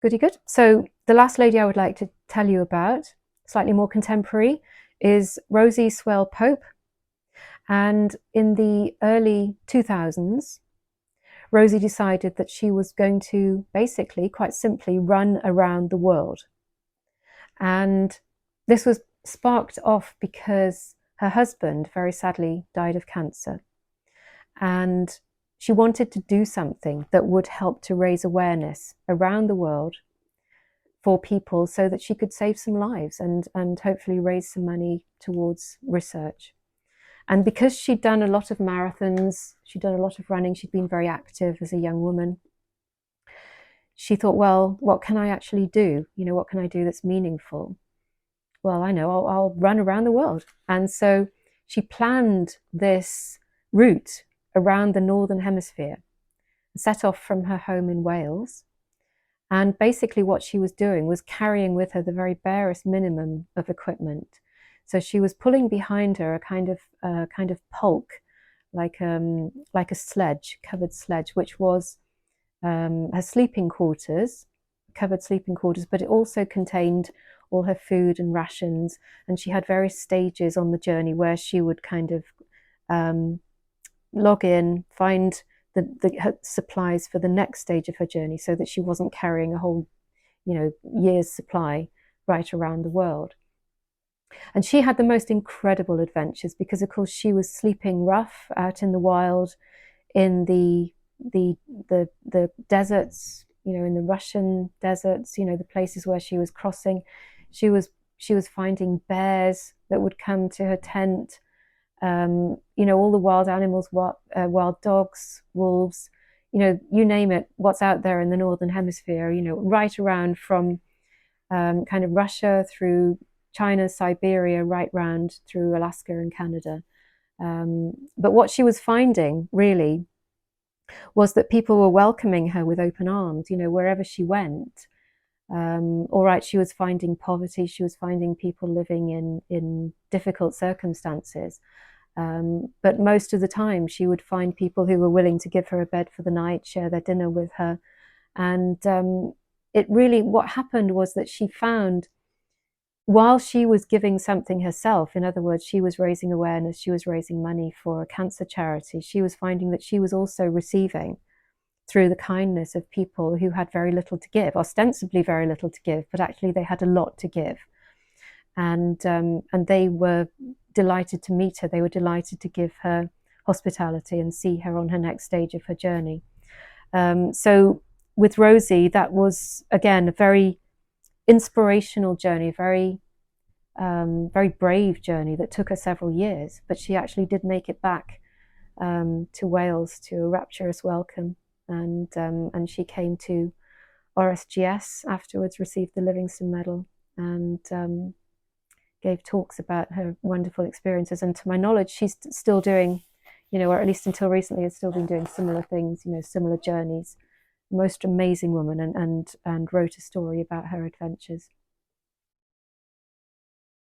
Goody good. So the last lady I would like to tell you about, slightly more contemporary, is Rosie Swale Pope. And in the early 2000s, Rosie decided that she was going to basically, quite simply, run around the world. And this was sparked off because her husband, very sadly, died of cancer. And she wanted to do something that would help to raise awareness around the world for people so that she could save some lives and hopefully raise some money towards research. And because she'd done a lot of marathons, she'd done a lot of running, she'd been very active as a young woman, she thought, well, what can I actually do? What can I do that's meaningful? Well, I know, I'll run around the world. And so she planned this route around the Northern Hemisphere, set off from her home in Wales. And basically what she was doing was carrying with her the very barest minimum of equipment. So she was pulling behind her a kind of pulk, like a sledge, covered sledge, which was her sleeping quarters, covered sleeping quarters, but it also contained all her food and rations. And she had various stages on the journey where she would kind of log in, find the supplies for the next stage of her journey, so that she wasn't carrying a whole, year's supply right around the world. And she had the most incredible adventures because, of course, she was sleeping rough out in the wild, in the deserts, in the Russian deserts, the places where she was crossing. She was finding bears that would come to her tent. All the wild animals, wild dogs, wolves, you name it, what's out there in the Northern Hemisphere, right around from kind of Russia through China, Siberia, right round through Alaska and Canada. But what she was finding really was that people were welcoming her with open arms, wherever she went. All right, she was finding poverty, she was finding people living in difficult circumstances. But most of the time she would find people who were willing to give her a bed for the night, share their dinner with her. And what happened was that she found, while she was giving something herself, in other words, she was raising awareness, she was raising money for a cancer charity, she was finding that she was also receiving through the kindness of people who had very little to give, ostensibly very little to give, but actually they had a lot to give. And they were delighted to meet her. They were delighted to give her hospitality and see her on her next stage of her journey. So with Rosie, that was, again, a very inspirational journey, very brave journey that took her several years, but she actually did make it back to Wales to a rapturous welcome. And she came to RSGS afterwards, received the Livingston Medal, and gave talks about her wonderful experiences. And to my knowledge, she's still doing, or at least until recently, has still been doing similar things, similar journeys. Most amazing woman, and wrote a story about her adventures.